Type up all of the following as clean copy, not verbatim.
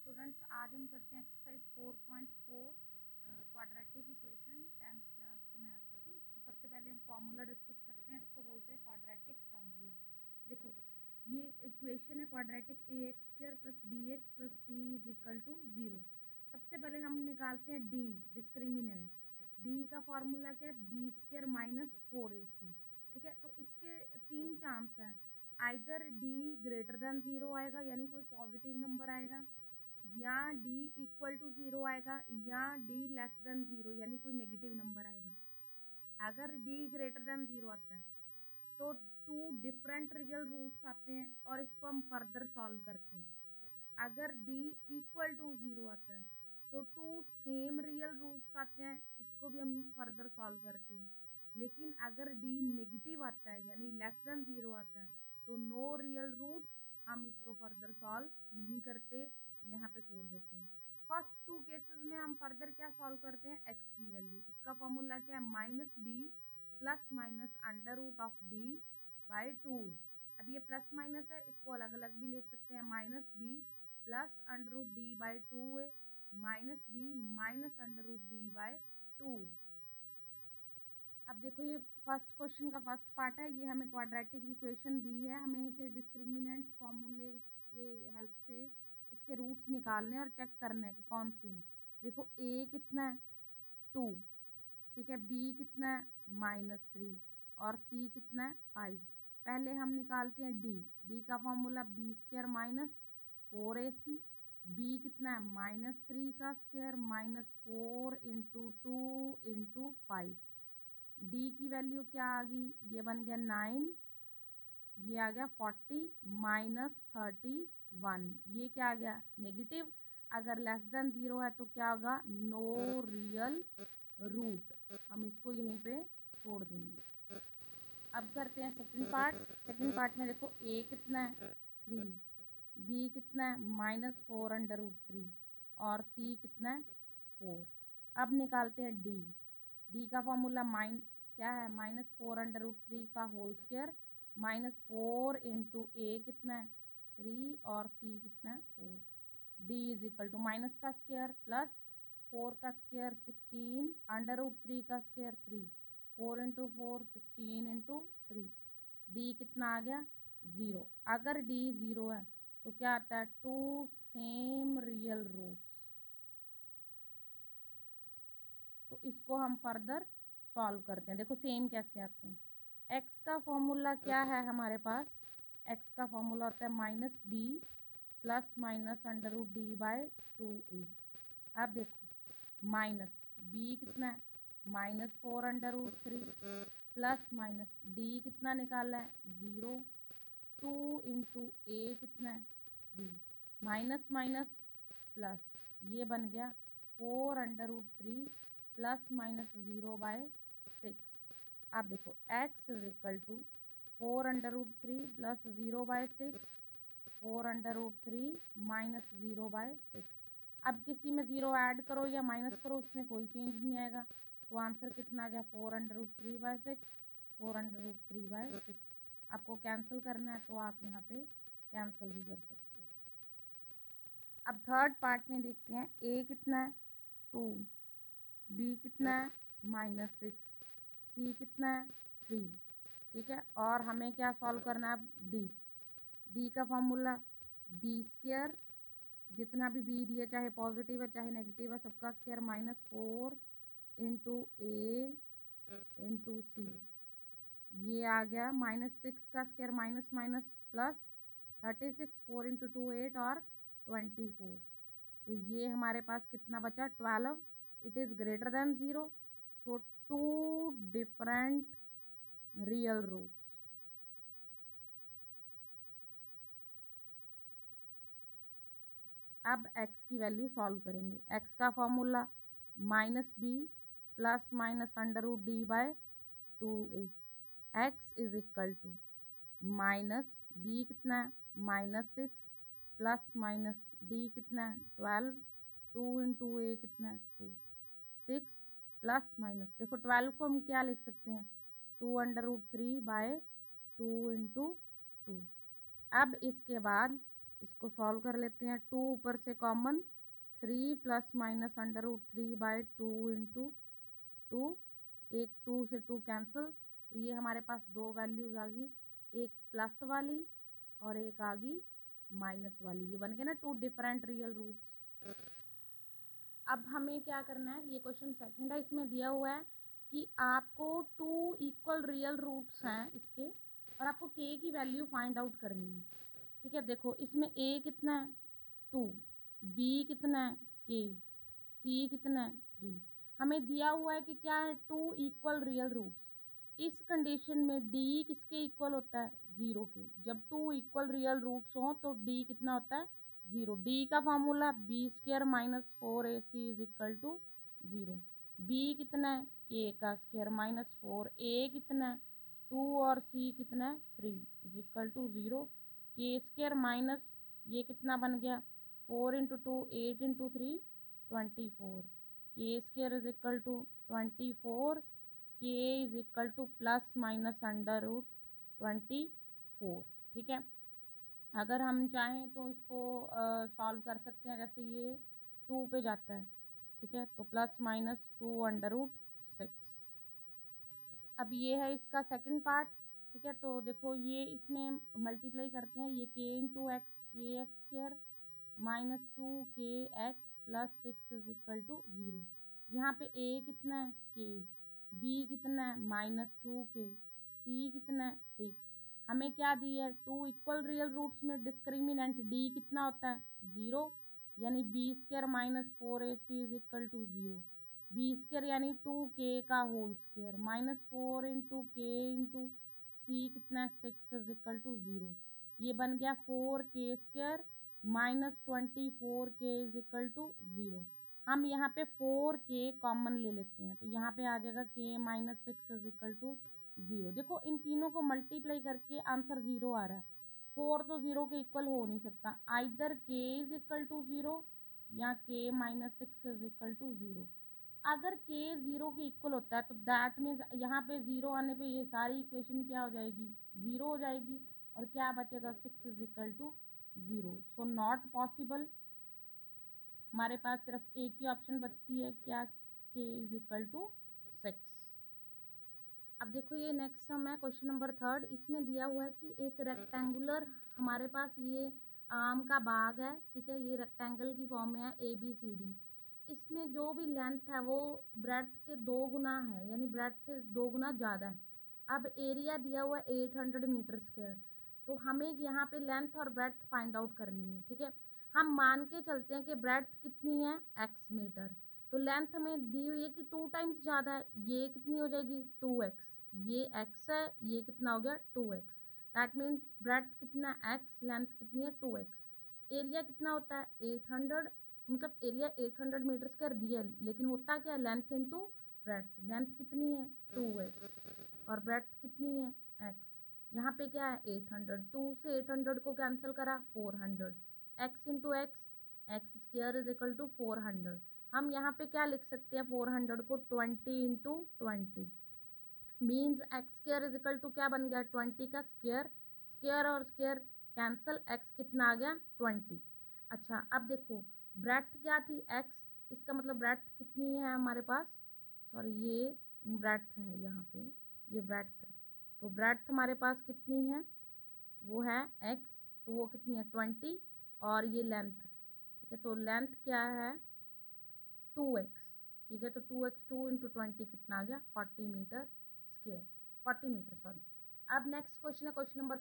Students, आज हम करते हैं exercise 4.4 quadratic equation 10th class के मैथ की। तो सबसे पहले हम फॉर्मूला डिस्कस करते हैं, इसको बोलते हैं क्वाड्रेटिक फॉर्मूला। देखो, ये इक्वेशन है क्वाड्रेटिक ax² + bx + c = 0। सबसे पहले हम निकालते हैं d, डिस्क्रिमिनेंट। d का फॉर्मूला क्या है? b² - 4ac। ठीक है, तो इसके तीन चांस हैं। आइदर d ग्रेटर देन 0 आएगा, यानी कोई पॉजिटिव नंबर आएगा, या d = 0 आएगा, या d लेस देन 0 यानी कोई नेगेटिव नंबर आएगा। अगर d ग्रेटर देन 0 आता है तो टू डिफरेंट रियल रूट्स आते हैं और इसको हम फर्दर सॉल्व करते हैं। अगर d = 0 आता है तो टू सेम रियल रूट्स आते हैं, इसको भी हम फर्दर सॉल्व करते हैं। लेकिन अगर d नेगेटिव आता है यानी लेस देन 0 आता है तो नो रियल रूट, हम इसको फर्दर सॉल्व नहीं करते, यहाँ पे छोड़ देते हैं। फर्स्ट टू केसेस में हम फर्दर क्या सॉल्व करते हैं? x की वैल्यू। इसका फॉर्मूला क्या है? -b ± √d/2। अब ये प्लस माइनस है, इसको अलग अलग भी लिख सकते हैं। -b +√d/2 -b -√d/2। अब देखो, ये फर्स्ट क्वेश्चन का फर्स्ट पार्ट है। ये हमें क्वाड्रेटिक इक्वेशन दी है, हमें इसे डिस्क्रिमिनेंट फॉर्मूले के हेल्प से इसके रूट्स निकालने और चेक करना है कि कौन सी है। देखो, a कितना है? 2। ठीक है, b कितना है? -3 और c कितना है? 5। पहले हम निकालते हैं d का फॉर्मूला b² - 4ac। b कितना है? -3 का स्क्वायर -4 × 2 × 5। d की वैल्यू क्या आ गई? ये बन गया 9, ये आ गया 40 -31। ये क्या आ गया? नेगेटिव। अगर लेस देन 0 है तो क्या होगा? No real root. हम इसको यहीं पे छोड़ देंगे। अब करते हैं सेकंड पार्ट। सेकंड पार्ट में देखो, a कितना है? 3, b कितना है? -4√3 और c कितना है? 4। अब निकालते हैं d का फॉर्मूला क्या है? -4√3 का होल स्क्वायर -4 × a कितना है? 3 और c कितना है? 4। d = माइनस का स्क्वायर प्लस 4 का स्क्वायर 16 √3 का स्क्वायर 3, 4 × 4 16 × 3। d कितना आ गया? 0। अगर d 0 है तो क्या आता है? Two same real roots. तो इसको हम फर्दर सॉल्व करते हैं। देखो सेम कैसे आते हैं। x का फॉर्मूला क्या है हमारे पास? x का फॉर्मूला होता है -b ±√d/2a। अब देखो, माइनस b कितना है? -4√3 प्लस माइनस d कितना निकाला है? 0। 2 × a कितना है? 3। माइनस माइनस प्लस, ये बन गया 4√3 प्लस माइनस 0/6। अब देखो, x = 4√3 प्लस 0/6, 4√3 माइनस 0/6। अब किसी में 0 ऐड करो या माइनस करो, उसमें कोई चेंज नहीं आएगा। तो आंसर कितना आ गया? 4√3/6, 4√3/6। आपको कैंसिल करना है तो आप यहाँ पे कैंसिल भी कर सकते हो। अब थर्ड पार्ट में देखते हैं, a कितना है? 2, b कितना है? -6, c कितना है? 3। ठीक है, और हमें क्या सॉल्व करना है? अब d का फॉर्मूला b², जितना भी b दिया, चाहे पॉजिटिव है चाहे नेगेटिव है, सबका स्क्वायर -4 × a × c। ये आ गया -6 का स्क्वायर माइनस माइनस प्लस 36, 4 × 2 8 और 24। तो ये हमारे पास कितना बचा? 12। It is greater than 0, so two different real roots. अब x की वैल्यू सॉल्व करेंगे। x का formula -b ±√d/2a। x = -b कितना है? -6 प्लस माइनस d कितना है? 12, 2 × a कितना है? 2, 6 प्लस माइनस, देखो 12 को हम क्या लिख सकते हैं? 2√3/2 × 2। अब इसके बाद इसको सॉल्व कर लेते हैं। 2 ऊपर से common, 3 plus minus under root 3/2 into 2, एक 2 से 2 कैंसिल, तो ये हमारे पास दो वैल्यूज आ गई, एक प्लस वाली और एक आ गई माइनस वाली। ये बन गया ना टू डिफरेंट रियल रूट्स। अब हमें क्या करना है, ये क्वेश्चन सेकंड है, इसमें दिया हुआ है कि आपको टू इक्वल रियल रूट्स हैं इसके और आपको के की वैल्यू फाइंड आउट करनी है। ठीक है, देखो इसमें ए कितना है 2, बी कितना है के, सी कितना है 3। हमें दिया हुआ है कि क्या है टू इक्वल रियल रूट्स। इस कंडीशन में डी किसके इक्वल होता है 0 के। जब टू इक्वल रियल रूट्स हों तो डी कितना होता है 0। डी का formula b² - 4ac is equal to 0। B कितना है के का स्क्वायर माइनस 4, ए कितना है 2 और सी कितना है 3 इज इक्वल टू 0। के स्क्वायर माइनस ये कितना बन गया 4 इंटू 2 8 इंटू 3 24। के square is equal to 24, k is equal to plus minus under root 24। ठीक है, अगर हम चाहें तो इसको सॉल्व कर सकते हैं, जैसे ये 2 पे जाता है। ठीक है, तो प्लस माइनस 2 अंडर रूट 6। अब ये है इसका सेकंड पार्ट। ठीक है, तो देखो ये इसमें मल्टीप्लाई करते हैं, ये k into x, k x square minus 2 k x plus 6 is equal to 0। यहाँ पे ए कितना है के, बी कितना है -2 के, सी कितना है 6। हमें क्या दिया है टू इक्वल रियल रूट्स में डिस्क्रिमिनेंट डी कितना होता है 0, यानी b² - 4ac is equal to 0। b² यानी 2k का होल स्क्वायर माइनस 4 इंटू के इंटू सी कितना है 6 इज इक्वल टू 0। ये बन गया 4k² -24k is equal to 0। हम यहाँ पे 4k कॉमन ले लेते हैं, तो यहाँ पे आ जाएगा k - 6 इज इक्वल टू 0। देखो इन तीनों को मल्टीप्लाई करके आंसर 0 आ रहा है। 4 तो 0 के इक्वल हो नहीं सकता, either k is equal to 0 या k - 6 इज इक्वल टू 0। अगर k 0 के इक्वल होता है तो दैट मीन्स यहाँ पे 0 आने पे ये सारी इक्वेशन क्या हो जाएगी 0 हो जाएगी, और क्या बचेगा 6 is equal to 0। So not possible. हमारे पास सिर्फ एक ही ऑप्शन बचती है, क्या k इज इक्वल टू 6। अब देखो ये नेक्स्ट सम है क्वेश्चन नंबर थर्ड। इसमें दिया हुआ है कि एक रेक्टेंगुलर हमारे पास ये आम का बाग है। ठीक है, ये रेक्टेंगल की फॉर्म में है ABCD। इसमें जो भी लेंथ है वो ब्रेड्थ के 2 गुना है, यानी ब्रेड्थ से 2 गुना ज़्यादा है। अब एरिया दिया हुआ है 800 मीटर स्क्वायर। तो हमें यहाँ पे लेंथ और ब्रेड्थ फाइंड आउट करनी है। ठीक है, हम मान के चलते हैं कि ब्रेड्थ कितनी है x मीटर, तो लेंथ में दी हुई है कि 2 टाइम्स ज़्यादा है, ये कितनी हो जाएगी 2x। ये x है, ये कितना हो गया 2x। दैट मीन्स ब्रेड्थ कितना x, लेंथ कितनी है 2x। एरिया कितना होता है 800, मतलब एरिया 800 मीटर स्क्वायर दिया है, लेकिन होता क्या है लेंथ इंटू ब्रेड्थ। लेंथ कितनी है 2x और ब्रेड्थ कितनी है x। यहाँ पे क्या है 800, 2 से 800 को कैंसिल करा 400, x into x square is equal to 400। हम यहाँ पे क्या लिख सकते हैं 400 को 20 into 20 means x square is equal to क्या बन गया 20 का स्क्वायर, स्क्वायर और स्क्वायर कैंसिल, एक्स कितना आ गया 20। अच्छा अब देखो ब्रेड्थ क्या थी x, इसका मतलब ब्रेड्थ कितनी है हमारे पास, सॉरी ये ब्रेड्थ है यहाँ पे, ये ब्रेड्थ है, तो ब्रेड्थ हमारे पास कितनी है वो है x, तो वो कितनी है 20 और ये लेंथ है। ठीक है, तो लेंथ क्या है 2x। ठीक है, तो 2x 2 इंटू 20 कितना आ गया 40 मीटर स्क्वायर, 40 मीटर सॉरी। अब नेक्स्ट क्वेश्चन है क्वेश्चन नंबर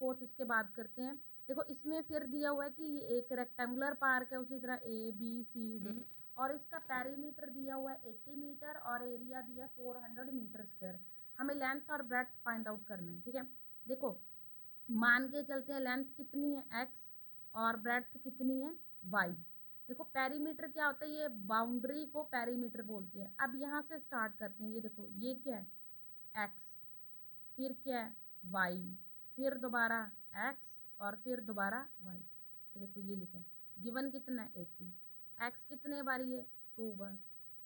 फोर्थ, इसके बाद करते हैं। देखो इसमें फिर दिया हुआ है कि ये एक रेक्टेंगुलर पार्क है, उसी तरह ABCD, और इसका पेरीमीटर दिया हुआ है 80 मीटर और एरिया दिया 400 मीटर स्क्वायर। हमें लेंथ और ब्रेड्थ फाइंड आउट करना है। ठीक है, देखो मान के चलते हैं लेंथ कितनी है x और ब्रेड्थ कितनी है y। देखो पेरीमीटर क्या होता है, ये बाउंड्री को पेरीमीटर बोलते हैं। अब यहाँ से स्टार्ट करते हैं, ये देखो ये क्या है x, फिर क्या है y, फिर दोबारा x और फिर दोबारा y। ये देखो ये लिखा है गिवन कितना है 80, x कितने बारी है 2 बार,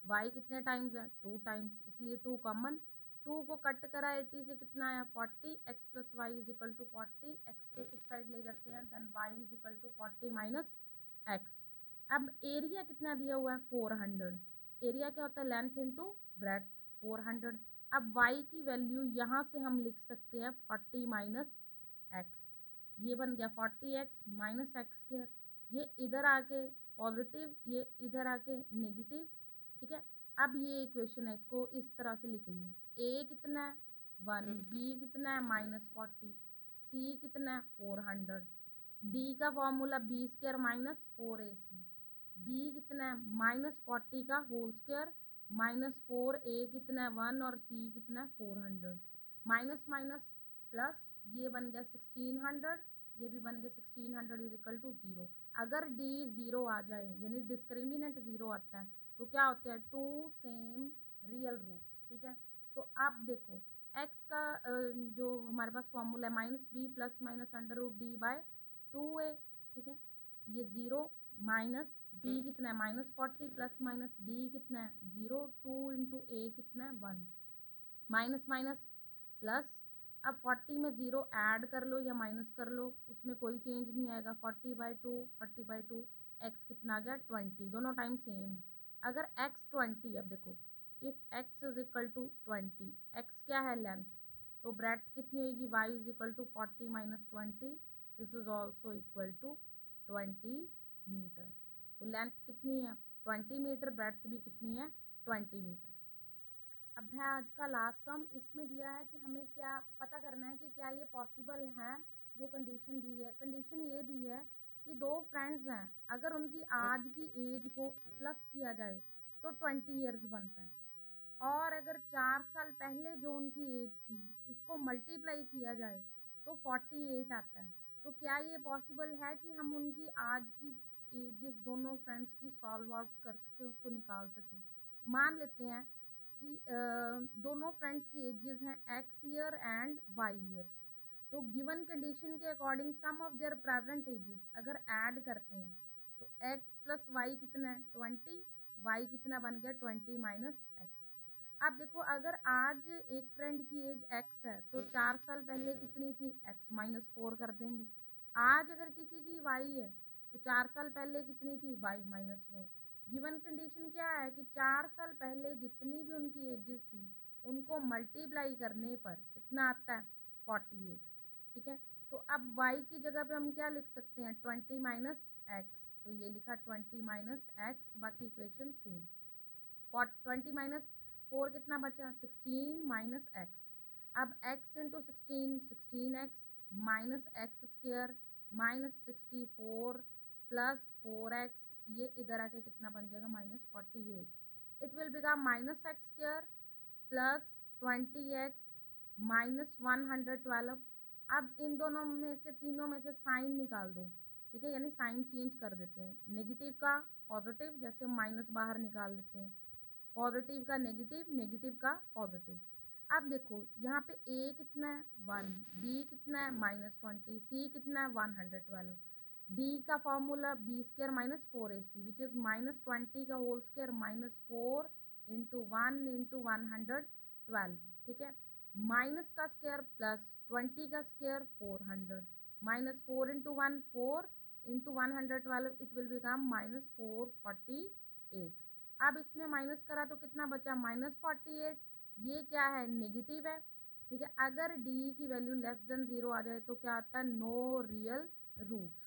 y कितने टाइम्स है 2 टाइम्स, इसलिए 2 कॉमन, 2 को कट करा 80 से कितना आया 40, x plus y is equal to 40, x को उस साइड ले जाते हैं, then y is equal to 40 minus x. अब एरिया कितना दिया हुआ है 400, एरिया क्या होता है लेंथ इंटू ब्रेड्थ 400। अब y की वैल्यू यहाँ से हम लिख सकते हैं 40 माइनस एक्स, ये बन गया 40x माइनस एक्स स्क्वायर, ये इधर आके पॉजिटिव, ये इधर आके नेगेटिव, ठीक है। अब ये इक्वेशन है, इसको इस तरह से लिख लिया, a कितना है 1, b कितना है -40, c कितना है 400, d का formula b square minus 4ac, b कितना है -40 का होल स्क्वायर माइनस 4a कितना है 1 और c कितना है 400, माइनस माइनस प्लस, ये बन गया 1600, ये भी बन गया 1600 इज इक्वल टू 0। अगर d 0 आ जाए यानी डिस्क्रिमिनेंट 0 आता है तो क्या होता है टू सेम रियल रूट, ठीक है। तो आप देखो x का जो हमारे पास फॉर्मूला है -b plus minus under root d by 2a, ठीक है। ये 0 माइनस b कितना है -40 प्लस माइनस d कितना है 0, 2 इंटू a कितना है 1, माइनस माइनस प्लस। अब 40 में 0 ऐड कर लो या माइनस कर लो, उसमें कोई चेंज नहीं आएगा, 40/2 40/2, x कितना आ गया 20, दोनों टाइम सेम है। अगर x 20, अब देखो if x is equal to 20, x क्या है लेंथ, तो ब्रेड्थ कितनी होगी y is equal to 40 minus 20, this is also equal to 20 meter. तो लेंथ कितनी है 20 मीटर, ब्रेड्थ भी कितनी है 20 मीटर। अब है आज का लास्ट सम, इसमें दिया है कि हमें क्या पता करना है कि क्या ये पॉसिबल है। जो कंडीशन दी है, कंडीशन ये दी है कि दो फ्रेंड्स हैं, अगर उनकी आज की एज को प्लस किया जाए तो 20 ईयर्स बनता है, और अगर 4 साल पहले जो उनकी एज थी उसको मल्टीप्लाई किया जाए तो 48 आता है। तो क्या ये पॉसिबल है कि हम उनकी आज की एजेस दोनों फ्रेंड्स की सॉल्व आउट कर सकें, उसको निकाल सकें। मान लेते हैं कि दोनों फ्रेंड्स की एजेस हैं x year and y years, तो गिवन कंडीशन के according sum of their present ages अगर ऐड करते हैं तो x प्लस वाई कितना है 20, y कितना बन गया 20 माइनस एक्स। अब देखो अगर आज एक फ्रेंड की एज x है तो 4 साल पहले कितनी थी x -4 कर देंगे। आज अगर किसी की y है तो 4 साल पहले कितनी थी y -4। गिवन कंडीशन क्या है कि 4 साल पहले जितनी भी उनकी एजेस थी उनको मल्टीप्लाई करने पर कितना आता है 48, ठीक है। तो अब y की जगह पे हम क्या लिख सकते हैं 20 माइनस एक्स, तो ये लिखा 20 माइनस एक्स, बाकी इक्वेशन सेम। 20 माइनस 4 कितना बचा 16 माइनस एक्स। अब x into 16 minus x square minus 64 plus 4x, ये इधर आके कितना बन जाएगा -48। It will become minus x square plus 20x minus 112। अब इन दोनों में से तीनों में से साइन निकाल दो, ठीक है, यानी साइन चेंज कर देते हैं, नेगेटिव का पॉजिटिव, जैसे माइनस बाहर निकाल देते हैं, पॉजिटिव का नेगेटिव, नेगेटिव का पॉजिटिव। अब देखो यहाँ पे a कितना है 1, b कितना है -20, c कितना है 112, d का formula b square minus 4ac which is -20 का whole square minus 4 into 1 into 112, ठीक है। माइनस का स्क्वायर प्लस 20 का square 400, minus 4 into 1 4 into 112, it will become -448। अब इसमें माइनस करा तो कितना बचा -48, ये क्या है नेगेटिव है, ठीक है। अगर d की वैल्यू लेस देन 0 आ जाए तो क्या आता है नो रियल रूट्स।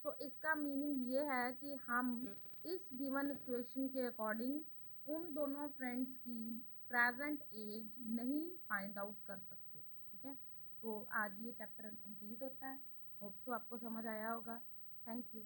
तो इसका मीनिंग ये है कि हम इस गिवन इक्वेशन के अकॉर्डिंग उन दोनों फ्रेंड्स की प्रेजेंट एज नहीं फाइंड आउट कर सकते, ठीक है। तो आज ये चैप्टर कंप्लीट होता है, होप सो आपको समझ आया होगा। Thank you.